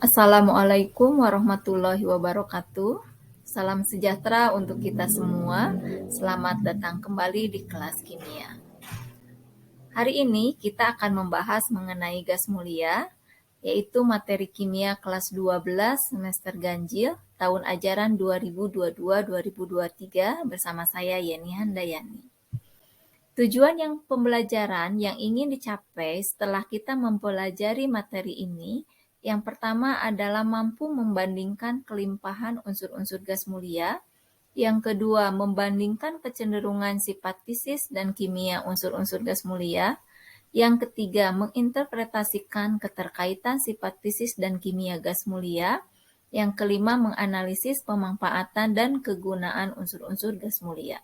Assalamualaikum warahmatullahi wabarakatuh. Salam sejahtera untuk kita semua. Selamat datang kembali di kelas kimia. Hari ini kita akan membahas mengenai gas mulia, yaitu materi kimia kelas 12 semester ganjil tahun ajaran 2022-2023 bersama saya Yeni Handayani. Tujuan pembelajaran yang ingin dicapai setelah kita mempelajari materi ini, yang pertama adalah mampu membandingkan kelimpahan unsur-unsur gas mulia, yang kedua membandingkan kecenderungan sifat fisis dan kimia unsur-unsur gas mulia, yang ketiga menginterpretasikan keterkaitan sifat fisis dan kimia gas mulia, yang kelima menganalisis pemanfaatan dan kegunaan unsur-unsur gas mulia.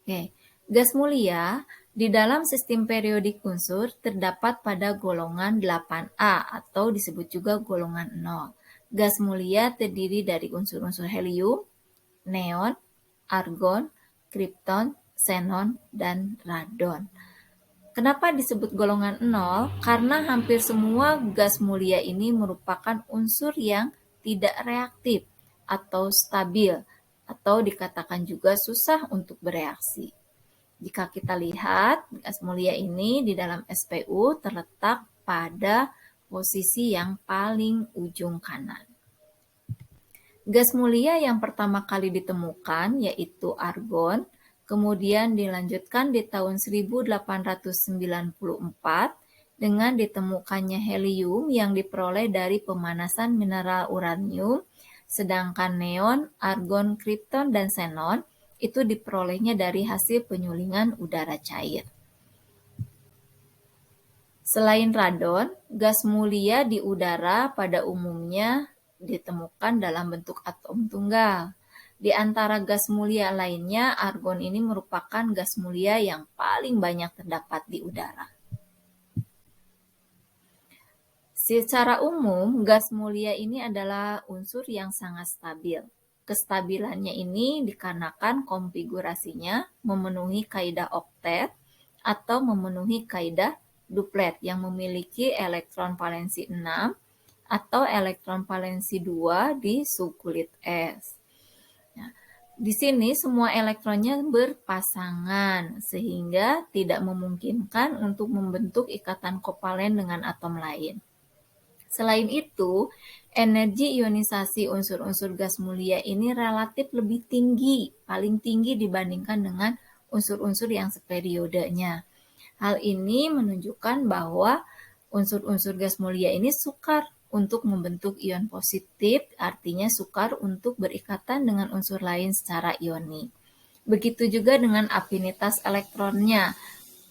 Oke. Gas mulia di dalam sistem periodik unsur terdapat pada golongan 8A atau disebut juga golongan 0. Gas mulia terdiri dari unsur-unsur helium, neon, argon, kripton, xenon, dan radon. Kenapa disebut golongan 0? Karena hampir semua gas mulia ini merupakan unsur yang tidak reaktif atau stabil, atau dikatakan juga susah untuk bereaksi. Jika kita lihat, gas mulia ini di dalam SPU terletak pada posisi yang paling ujung kanan. Gas mulia yang pertama kali ditemukan yaitu argon, kemudian dilanjutkan di tahun 1894 dengan ditemukannya helium yang diperoleh dari pemanasan mineral uranium, sedangkan neon, argon, kripton, dan xenon itu diperolehnya dari hasil penyulingan udara cair. Selain radon, gas mulia di udara pada umumnya ditemukan dalam bentuk atom tunggal. Di antara gas mulia lainnya, argon ini merupakan gas mulia yang paling banyak terdapat di udara. Secara umum, gas mulia ini adalah unsur yang sangat stabil. Kestabilannya ini dikarenakan konfigurasinya memenuhi kaidah oktet atau memenuhi kaidah duplet yang memiliki elektron valensi 6 atau elektron valensi 2 di subkulit es. Nah, di sini semua elektronnya berpasangan sehingga tidak memungkinkan untuk membentuk ikatan kovalen dengan atom lain. Selain itu, energi ionisasi unsur-unsur gas mulia ini relatif lebih tinggi, paling tinggi dibandingkan dengan unsur-unsur yang seperiodenya. Hal ini menunjukkan bahwa unsur-unsur gas mulia ini sukar untuk membentuk ion positif, artinya sukar untuk berikatan dengan unsur lain secara ioni. Begitu juga dengan afinitas elektronnya.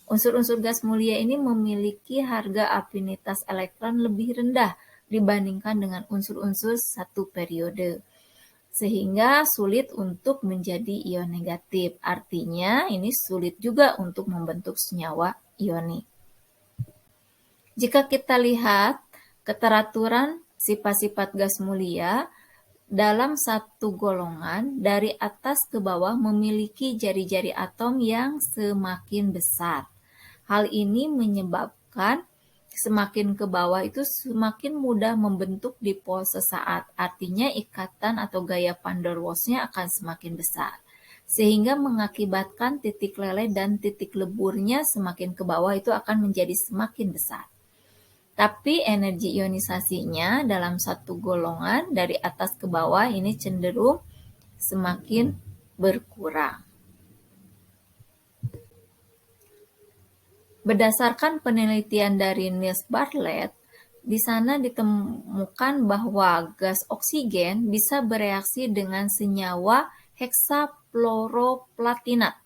Unsur-unsur gas mulia ini memiliki harga afinitas elektron lebih rendah dibandingkan dengan unsur-unsur satu periode, sehingga sulit untuk menjadi ion negatif. Artinya, ini sulit juga untuk membentuk senyawa ioni. Jika kita lihat keteraturan sifat-sifat gas mulia dalam satu golongan dari atas ke bawah memiliki jari-jari atom yang semakin besar. Hal ini menyebabkan semakin ke bawah itu semakin mudah membentuk dipol sesaat. Artinya ikatan atau gaya van der Waals-nya akan semakin besar. Sehingga mengakibatkan titik leleh dan titik leburnya semakin ke bawah itu akan menjadi semakin besar. Tapi energi ionisasinya dalam satu golongan dari atas ke bawah ini cenderung semakin berkurang. Berdasarkan penelitian dari Niels Bartlett, di sana ditemukan bahwa gas oksigen bisa bereaksi dengan senyawa heksafluoroplatinat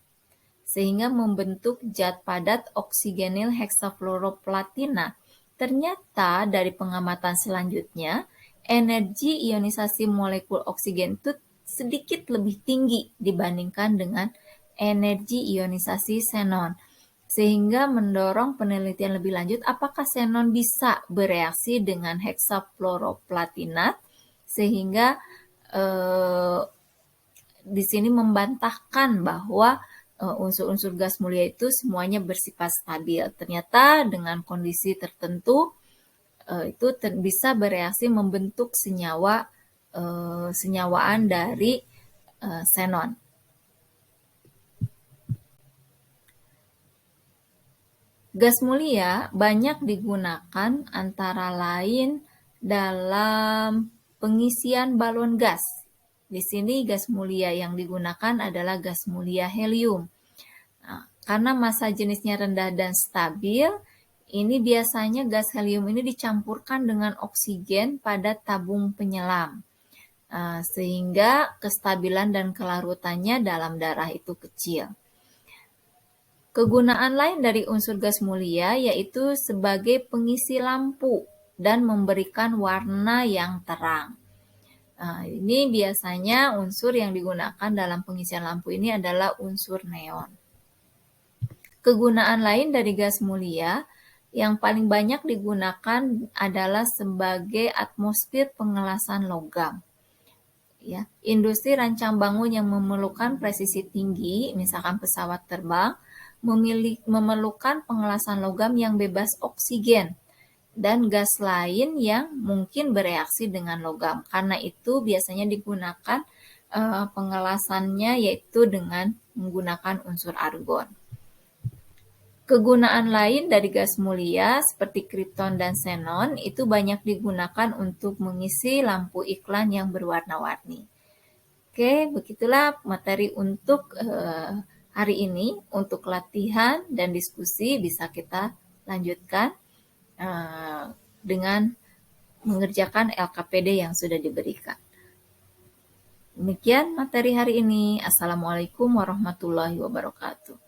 sehingga membentuk zat padat oksigenil heksafluoroplatinat. Ternyata dari pengamatan selanjutnya, energi ionisasi molekul oksigen itu sedikit lebih tinggi dibandingkan dengan energi ionisasi xenon. Sehingga mendorong penelitian lebih lanjut apakah xenon bisa bereaksi dengan heksafluoroplatinat sehingga di sini membantahkan bahwa unsur-unsur gas mulia itu semuanya bersifat stabil. Ternyata dengan kondisi tertentu itu bisa bereaksi membentuk senyawaan dari xenon. Gas mulia banyak digunakan antara lain dalam pengisian balon gas. Di sini gas mulia yang digunakan adalah gas mulia helium. Nah, karena massa jenisnya rendah dan stabil, ini biasanya gas helium ini dicampurkan dengan oksigen pada tabung penyelam. Sehingga kestabilan dan kelarutannya dalam darah itu kecil. Kegunaan lain dari unsur gas mulia yaitu sebagai pengisi lampu dan memberikan warna yang terang. Ini biasanya unsur yang digunakan dalam pengisian lampu ini adalah unsur neon. Kegunaan lain dari gas mulia yang paling banyak digunakan adalah sebagai atmosfer pengelasan logam. Ya, industri rancang bangun yang memerlukan presisi tinggi, misalkan pesawat terbang, memerlukan pengelasan logam yang bebas oksigen dan gas lain yang mungkin bereaksi dengan logam. Karena itu biasanya digunakan pengelasannya yaitu dengan menggunakan unsur argon. Kegunaan lain dari gas mulia seperti krypton dan xenon itu banyak digunakan untuk mengisi lampu iklan yang berwarna-warni. Oke, begitulah materi untuk hari ini. Untuk latihan dan diskusi bisa kita lanjutkan dengan mengerjakan LKPD yang sudah diberikan. Demikian materi hari ini. Assalamualaikum warahmatullahi wabarakatuh.